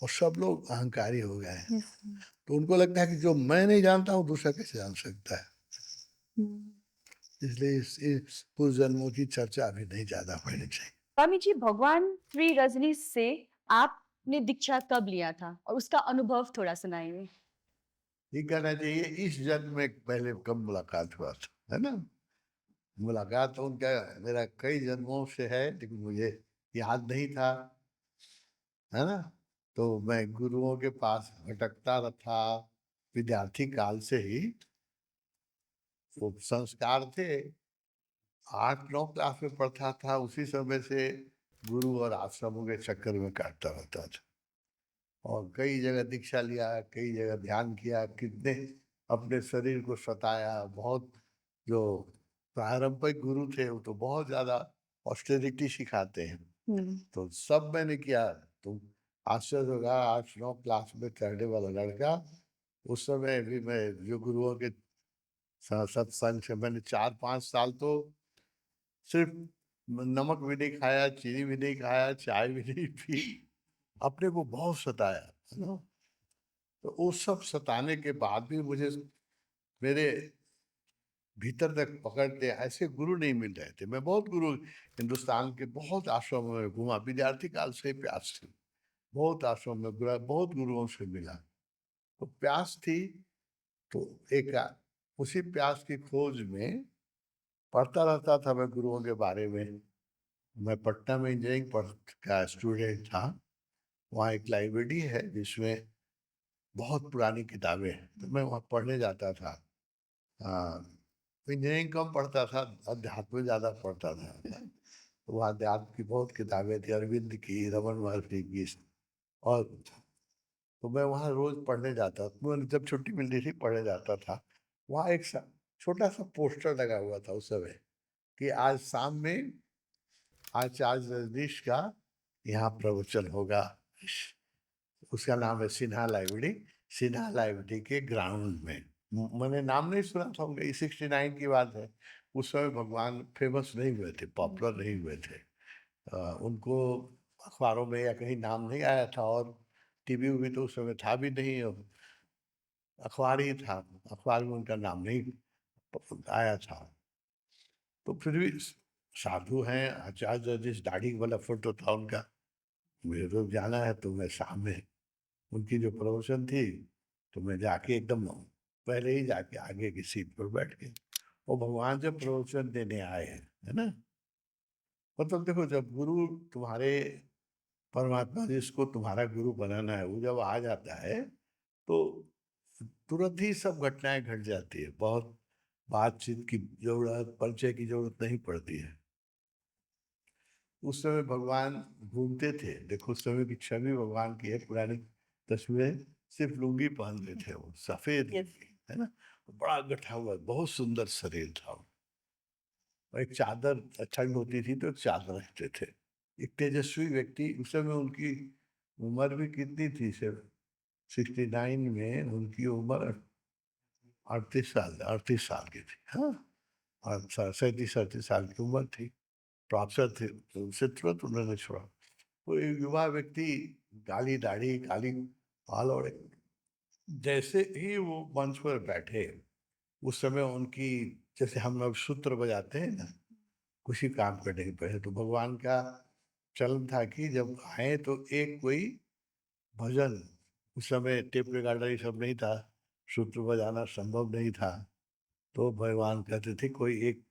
और सब लोग अहंकारी हो गए हैं। तो उनको लगता है कि जो मैं नहीं जानता हूँ दूसरा कैसे जान सकता है। इसलिए इस पूर्व जन्मों की चर्चा अभी नहीं ज्यादा होनी चाहिए। स्वामी जी, भगवान श्री रजनीश से आपने दीक्षा कब लिया था और उसका अनुभव थोड़ा सुनाइए। ये कहना चाहिए इस जन्म में पहले कब मुलाकात हुआ था, है ना। मुलाकात तो उनका मेरा कई जन्मों से है, लेकिन मुझे याद नहीं था, है ना। तो मैं गुरुओं के पास भटकता था विद्यार्थी काल से ही। वो संस्कार थे, 8-9 क्लास में पढ़ता था, उसी समय से गुरु और आश्रमों के चक्कर में काटता रहता था, और कई जगह दीक्षा लिया, कई जगह ध्यान किया, कितने अपने शरीर को सताया। बहुत जो पारंपरिक गुरु थे वो तो बहुत ज्यादा ऑस्टेरिटी सिखाते हैं, तो सब मैंने किया। तो आश्चर्य होगा, 8-9 क्लास में चढ़ने वाला लड़का, उस समय भी मैं जो गुरुओं के सत्संग से मैंने 4-5 साल तो सिर्फ नमक भी नहीं खाया, चीनी भी नहीं खाया, चाय भी नहीं पी, अपने को बहुत सताया, है ना? तो वो सब सताने के बाद भी मुझे मेरे भीतर तक पकड़ते ऐसे गुरु नहीं मिल रहे थे। मैं बहुत गुरु हिंदुस्तान के बहुत आश्रमों में घूमा, विद्यार्थी काल से ही प्यास थी, बहुत आश्रम में घूमा, बहुत गुरुओं से मिला। तो प्यास थी, तो एक उसी प्यास की खोज में पढ़ता रहता था मैं गुरुओं के बारे में। मैं पटना में इंजीनियरिंग पढ़ का स्टूडेंट था। वहाँ एक लाइब्रेरी है जिसमें बहुत पुरानी किताबें हैं, तो मैं वहाँ पढ़ने जाता था। इंजीनियरिंग कम पढ़ता था, अध्यात्म ज़्यादा पढ़ता था। तो वहाँ अध्यात्म की बहुत किताबें थी, अरविंद की, रमन महर्षि की, और तो मैं वहाँ रोज पढ़ने जाता था। मुझे जब छुट्टी मिलती थी पढ़ने जाता था। वहाँ एक छोटा सा पोस्टर लगा हुआ था उस समय, कि आज शाम में आचार्य रजनीश का यहाँ प्रवचन होगा। उसका नाम है सिन्हा लाइब्रेरी, सिन्हा लाइब्रेरी के ग्राउंड में। मैंने नाम नहीं सुना था उनका, 69 की बात है। उस समय भगवान फेमस नहीं हुए थे, पॉपुलर नहीं हुए थे। उनको अखबारों में या कहीं नाम नहीं आया था, और टीवी भी तो उस समय था भी नहीं। अखबार ही था, अखबार में उनका नाम नहीं आया था। तो फिर भी साधु हैं, आचार्य, जिस दाढ़ी वाला फोटो था उनका, मुझे तो जाना है, तो मैं सामने उनकी जो प्रवचन थी, तो मैं जाके एकदम पहले ही जाके आगे की सीट पर बैठ के, और भगवान जब प्रवचन देने आए हैं, है ना? मतलब देखो, जब गुरु तुम्हारे, परमात्मा जिसको तुम्हारा गुरु बनाना है, वो जब आ जाता है, तो तुरंत ही सब घटनाएं घट जाती है। बहुत बातचीत की जरूरत, परिचय की जरूरत नहीं पड़ती है। उस समय भगवान घूमते थे, देखो उस समय की छवि भगवान की है, पुरानी तस्वीरें, सिर्फ लुंगी पहनते थे, वो सफेद यस। लुंगी, है ना? बड़ा गठा हुआ, बहुत सुंदर शरीर था वो। और एक चादर, ठंड होती थी तो एक चादर रखते थे। एक तेजस्वी व्यक्ति, उस समय उनकी उम्र भी कितनी थी, सिर्फ 69 में उनकी उम्र 38 साल की थी, हाँ। और 37-38 साल की उम्र थी, प्रोफेसर थे, तो उनसे तुरंत उन्होंने छोड़ा। वो एक युवा व्यक्ति, काली दाढ़ी, काली बाल, और जैसे ही वो मंच पर बैठे, उस समय उनकी, जैसे हम लोग सूत्र बजाते हैं ना, कुछ काम करने के पहले, तो भगवान का चलन था कि जब आए तो एक कोई भजन, उस समय टेप रिकॉर्डर ये सब नहीं था, सूत्र बजाना संभव नहीं था, तो भगवान कहते थे कोई एक,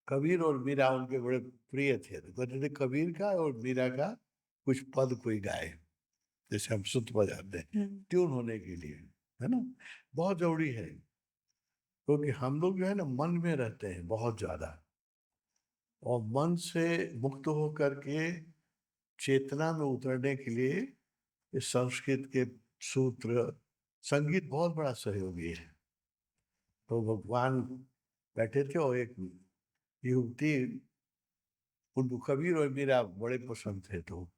कबीर और मीरा उनके बड़े प्रिय थे, तो कहते थे कबीर का और मीरा का कुछ पद कोई गाए, जैसे हम सूत्र बजाते हैं, ट्यून होने के लिए, है ना? बहुत जरूरी है, क्योंकि हम लोग जो है ना, मन में रहते हैं बहुत ज्यादा, और मन से मुक्त होकर के चेतना में उतरने के लिए इस संस्कृत के सूत्र, संगीत बहुत बड़ा सहयोगी है। तो भगवान बैठे थे, और एक युवती, उनको कबीर और मीरा बड़े पसंद थे, तो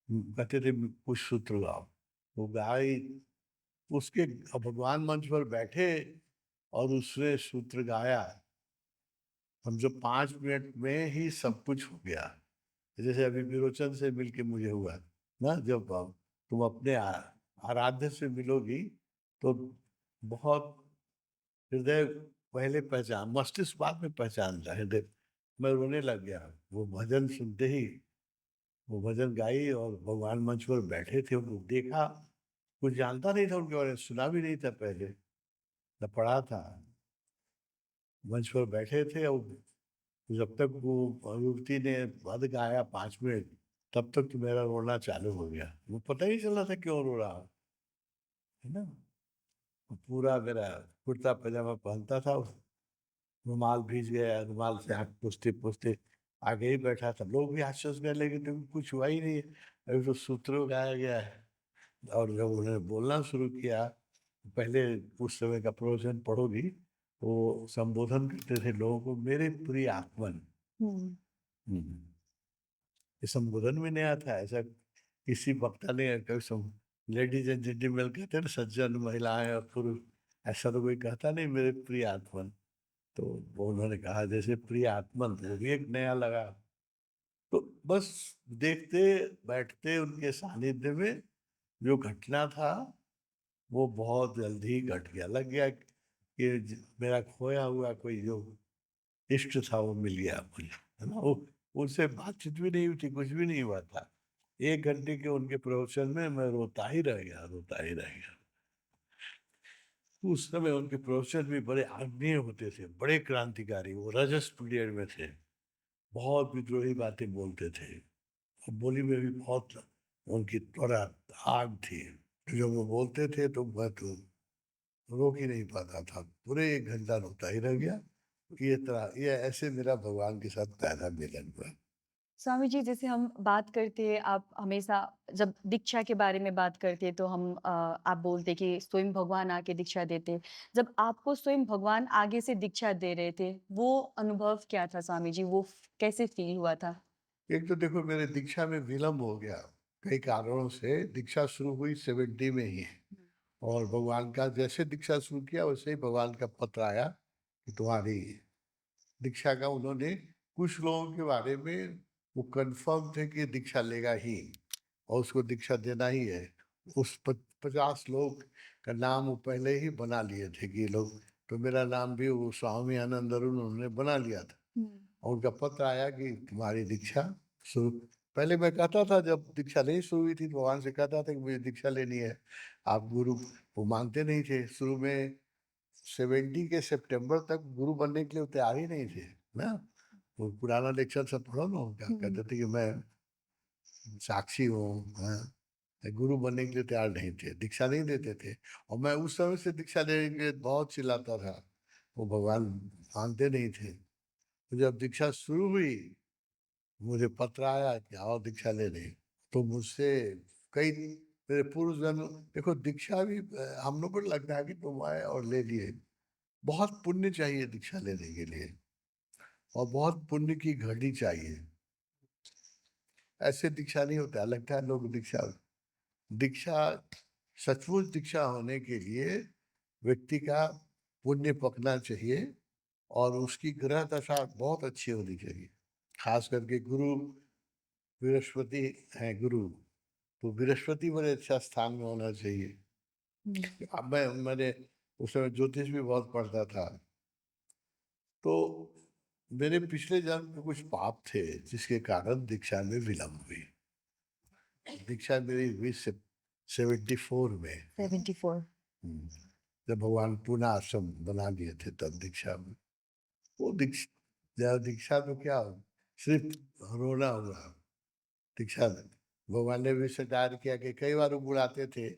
कहते थे कुछ सूत्र गाओ, वो गाई, उसके, अब भगवान मंच पर बैठे और उसने सूत्र गाया, समझो 5 मिनट में ही सब कुछ हो गया। जैसे अभी विरोचन से मिलके मुझे हुआ ना, जब तुम अपने आराध्य से मिलोगी, तो बहुत, हृदय पहले पहचान, मस्तिष्क बाद में पहचानता है हृदय। मैं रोने लग गया, वो भजन सुनते ही, वो भजन गाई, और भगवान मंच पर बैठे थे, उनको देखा, कुछ जानता नहीं था उनके बारे में, सुना भी नहीं था पहले, न पढ़ा था। मंच पर बैठे थे, और जब तक वो युवती ने पद गाया 5 मिनट, तब तक तो मेरा रोना चालू हो गया, वो पता ही नहीं चल रहा था क्यों रो रहा, है ना? पूरा मेरा कुर्ता पजामा पहनता था, रुमाल भीज गया, रुमाल से हाथ पोंछते पोंछते आगे ही बैठा था, लोग भी आश्चर्य करने लगे, तो कुछ हुआ ही नहीं है, अभी तो सूत्र गाया गया है। और जब उन्होंने बोलना शुरू किया, पहले उस समय का प्रवचन पढ़ोगी, वो संबोधन करते थे लोगों को, मेरे प्रिय आत्मन। हम्म। हम्म। ये संबोधन में नया था, ऐसा किसी वक्ता ने कभी लेडीज एंड जेंटलमैन कहते हैं ना, सज्जन महिलाएं और पुरुष, ऐसा तो कोई कहता नहीं, मेरे प्रिय आत्मन। तो वो उन्होंने कहा जैसे प्रिय आत्मन, वो भी एक नया लगा। तो बस देखते बैठते उनके सानिध्य में जो घटना था, वो बहुत जल्दी ही घट गया, लग गया कि मेरा खोया हुआ कोई जो इष्ट था वो मिल गया मुझे, है ना? वो, उनसे बातचीत भी नहीं हुई थी, कुछ भी नहीं हुआ था। 1 घंटे के उनके प्रवचन में मैं रोता ही रह गया, रोता ही रह गया। उस समय उनके प्रवचन भी बड़े आत्मीय होते थे, बड़े क्रांतिकारी, वो रजस पीरियड में थे, बहुत विद्रोही बातें बोलते थे, और बोली में भी बहुत उनकी त्वरा, आग थी। तो जब वो बोलते थे तो मैं तो रोक ही नहीं पाता था, पूरे 1 घंटा रोता ही रह गया। ये तरह, ये ऐसे मेरा भगवान के साथ पहला मिलन हुआ। स्वामी जी, जैसे हम बात करते हैं, आप हमेशा जब दीक्षा के बारे में बात करते हैं, तो हम आप बोलते कि स्वयं भगवान आके दीक्षा देते। जब आपको स्वयं भगवान आगे से दीक्षा दे रहे थे, वो अनुभव क्या था स्वामी जी? वो कैसे फ़ील हुआ था? एक तो देखो, मेरे दीक्षा में विलम्ब हो गया, कई कारणों से। दीक्षा शुरू हुई 70 में ही, और भगवान का जैसे दीक्षा शुरू किया, वैसे ही भगवान का पत्र आया कि तुम्हारी दीक्षा का, उन्होंने कुछ लोगों के बारे में वो कंफर्म थे कि दीक्षा लेगा ही, और उसको दीक्षा देना ही है, उस 50 लोग का नाम वो पहले ही बना लिए थे कि ये लोग, तो मेरा नाम भी वो स्वामी आनंद अरुण उन्होंने बना लिया था। और उनका पत्र आया कि तुम्हारी दीक्षा शुरू, पहले मैं कहता था जब दीक्षा नहीं शुरू हुई थी तो भगवान से कहता था कि मुझे दीक्षा लेनी है, आप गुरु, वो मानते नहीं थे शुरू में। 70 के सितंबर तक गुरु बनने के लिए वो तैयार ही नहीं थे ना। वो पुराना लेक्चर सब पढ़ो ना उनका, कहते थे कि मैं साक्षी हूँ, हाँ, गुरु बनने के लिए तैयार नहीं थे, दीक्षा नहीं देते थे। और मैं उस समय से दीक्षा लेने के लिए बहुत चिल्लाता था, वो भगवान मानते नहीं थे। तो जब दीक्षा शुरू हुई, मुझे पत्र आया कि आओ दीक्षा ले ले। तो मुझसे कई मेरे पूर्व जन्म, देखो दीक्षा भी हम लोग को लगता है कि तुम आए और ले लिए, बहुत पुण्य चाहिए दीक्षा लेने के लिए, और बहुत पुण्य की घड़ी चाहिए। ऐसे दीक्षा नहीं होता, लगता है लोग दीक्षा, दीक्षा सचमुच दीक्षा होने के लिए व्यक्ति का पुण्य पकना चाहिए, और उसकी ग्रह दशा बहुत अच्छी होनी चाहिए। खास करके गुरु बृहस्पति है गुरु, तो बृहस्पति बड़े अच्छा स्थान में होना चाहिए। अब मैंने उस समय ज्योतिष भी बहुत पढ़ता था, तो मेरे पिछले जन्म में कुछ पाप थे जिसके कारण दीक्षा में विलम्ब हुई। दीक्षा मेरी हुई 74 में। 74। हम्म, जब भगवान पूना आश्रम बना दिए थे तब दीक्षा में, वो दीक्षा, दीक्षा तो क्या, सिर्फ रोना हुआ दीक्षा में। भगवान ने भी स्वीकार किया कि कई बार वो बुलाते थे,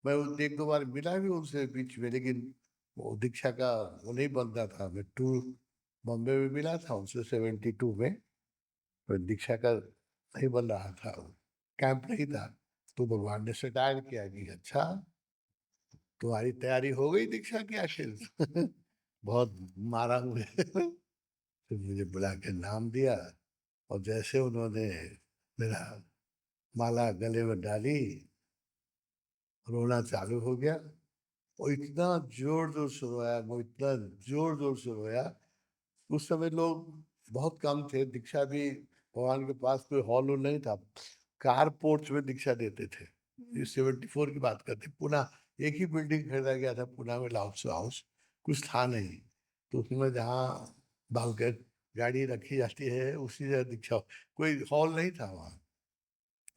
मैं उन एक दो बार मिला भी उनसे बीच में, लेकिन वो दीक्षा का वो नहीं बनता था। मैं टूर बॉम्बे में मिला था उनसे 72 में, पर दीक्षा का नहीं बन रहा था, कैंप नहीं था। तो भगवान ने स्वीकार किया कि अच्छा तुम्हारी तैयारी हो गई दीक्षा की आखिर। बहुत मारा हुए। फिर मुझे बुला के नाम दिया, और जैसे उन्होंने मेरा माला गले में डाली, रोना चालू हो गया। और इतना जोर जोर से रोया, वो इतना जोर जोर से रोया। उस समय लोग बहुत कम थे, दीक्षा भी भगवान के पास कोई हॉल वॉल नहीं था, कार पोर्च में दीक्षा देते थे। ये 74 की बात करते, पुणे एक ही बिल्डिंग खरीदा गया था पुणे में, लाउस हाउस, कुछ था नहीं। तो उसमें जहाँ बालकर गाड़ी रखी जाती है उसी जगह दीक्षा, कोई हॉल नहीं था वहाँ।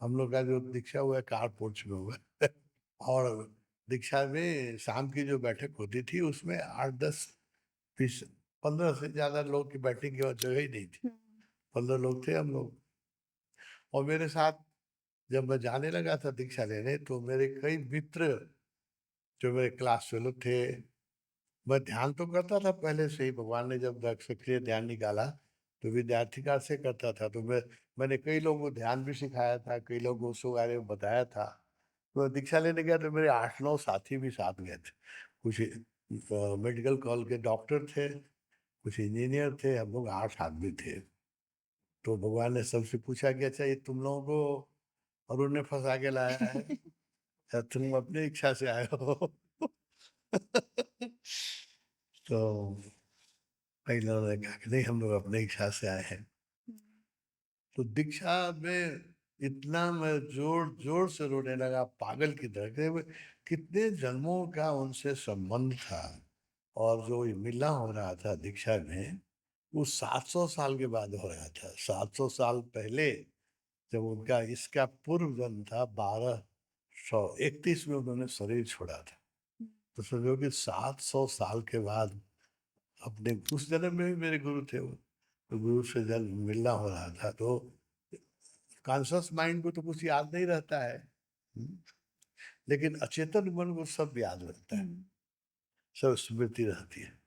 हम लोग का जो दीक्षा हुआ है कार पोर्च में हुआ है। और दीक्षा में शाम की जो बैठक होती थी उसमें 8-10 बीस 15 से ज्यादा लोग की बैठने की जगह ही नहीं थी। 15 लोग थे हम लोग। और मेरे साथ जब मैं जाने लगा था दीक्षा लेने, तो मेरे कई मित्र जो मेरे क्लास फेलो थे, मैं ध्यान तो करता था पहले से ही, भगवान ने जब सक्रिय ध्यान निकाला तो विद्यार्थी काल से करता था। तो मैंने कई लोगों को ध्यान भी सिखाया था, कई लोगों को उसके बारे में बताया था। तो दीक्षा लेने गया तो मेरे 8-9 साथी भी साथ गए थे। कुछ मेडिकल कॉलेज के डॉक्टर थे, कुछ इंजीनियर थे, हम लोग 8 आदमी थे। तो भगवान ने सबसे पूछा कि अच्छा ये तुम लोगों को अरुण ने फंसा के लाया है या तुम अपनी इच्छा से आए हो? तो कई लोगों ने कहा कि नहीं हम लोग अपनी इच्छा से आए हैं। तो दीक्षा में इतना मैं जोर जोर से रोने लगा पागल की तरह कितने जन्मों का उनसे संबंध था। और जो ये मिलना हो रहा था दीक्षा में, वो 700 साल के बाद हो रहा था। 700 साल पहले जब उनका इसका पूर्व जन्म था, 1231 में उन्होंने शरीर छोड़ा था। तो समझो कि 700 साल के बाद अपने उस जन्म में भी मेरे गुरु थे वो, तो गुरु से जब मिलना हो रहा था, तो कॉन्शियस माइंड को तो कुछ याद नहीं रहता है, हम्म, लेकिन अचेतन मन को सब याद रहता है, सब स्मृति रहती है।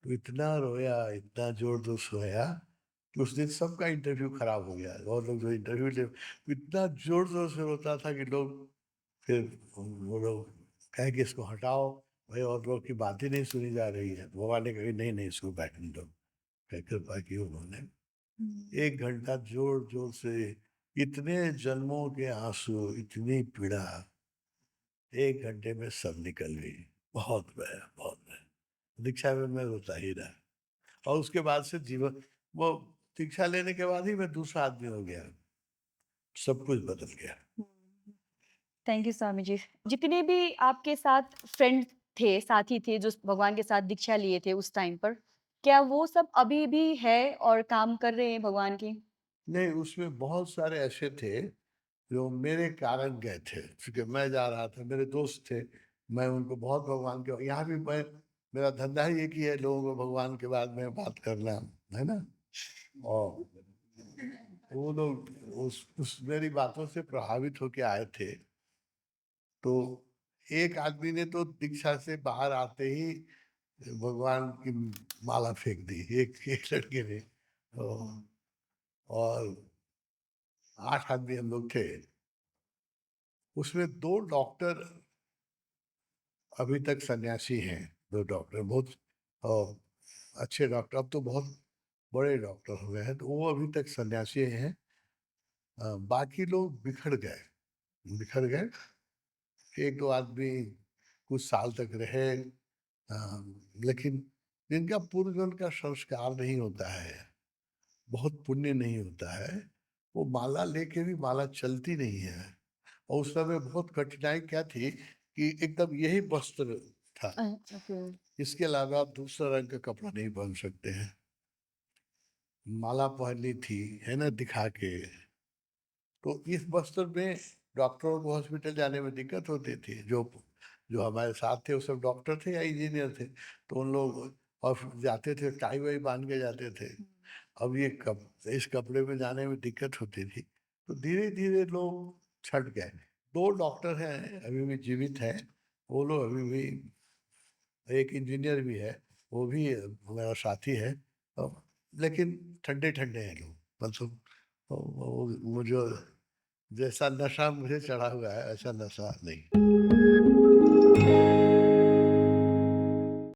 तो इतना रोया, इतना जोर जोर से रोया कि उस दिन सबका इंटरव्यू खराब हो गया। और लोग जो इंटरव्यू ले, इतना जोर जोर से रोता था कि लोग, फिर वो लोग कहे कि इसको हटाओ भाई, और लोग की बात ही नहीं सुनी जा रही है। भगवान ने कही नहीं नहीं इसको बैठने दो। फिर कृपा की उन्होंने 1 घंटा जोर जोर से, इतने जन्मों के आंसू, इतनी पीड़ा 1 घंटे में सब निकल गई। बहुत बया, बहुत बया। दीक्षा में मैं रोता ही रहा। और उसके बाद से जीवन, वो दीक्षा लेने के बाद ही मैं दूसरा आदमी हो गया, सब कुछ बदल गया। Thank you Swami ji. जितने भी आपके साथ फ्रेंड थे, साथी थे जो भगवान के साथ दीक्षा लिए थे उस टाइम पर, क्या वो सब अभी भी है और काम कर रहे हैं भगवान की? नहीं, उसमें बहुत सारे ऐसे थे जो मेरे कारण गए थे, क्योंकि मैं जा रहा था, मेरे दोस्त थे, मैं उनको बहुत भगवान के यहाँ भी मैं मेरा धंधा ही एक ही है लोगों को भगवान के बारे में बात करना, है ना? और वो लोग उस मेरी बातों से प्रभावित होके आए थे। तो एक आदमी ने तो दीक्षा से बाहर आते ही भगवान की माला फेंक दी, एक लड़के ने। और 8 आदमी हम लोग थे। उसमें 2 डॉक्टर अभी तक सन्यासी हैं, 2 डॉक्टर बहुत अच्छे डॉक्टर, अब तो बहुत बड़े डॉक्टर हो गए हैं, तो वो अभी तक सन्यासी हैं। बाकी लोग बिखर गए। 1-2 आदमी कुछ साल तक रहे, अ, लेकिन जिनका पूर्व जन्म का संस्कार नहीं होता है, बहुत पुण्य नहीं होता है, वो माला लेके भी माला चलती नहीं है। और उस समय बहुत कठिनाई क्या थी कि एकदम यही वस्त्र था। ओके। इसके अलावा आप दूसरा रंग का कपड़ा नहीं पहन सकते हैं। माला पहननी थी, है ना, दिखा के। तो इस वस्त्र में डॉक्टरों को हॉस्पिटल जाने में दिक्कत होती थी। जो जो हमारे साथ थे वो सब डॉक्टर थे या इंजीनियर थे, तो उन लोग और जाते थे, टाई वाई बांध के जाते थे। अब ये इस कपड़े में जाने में दिक्कत होती थी, तो धीरे धीरे लोग छट गए। 2 डॉक्टर हैं अभी भी जीवित हैं, वो लोग अभी भी, एक इंजीनियर भी है, वो भी मेरा साथी है। लेकिन ठंडे ठंडे हैं लोग, मतलब वो जो जैसा नशा मुझे चढ़ा हुआ है ऐसा नशा नहीं।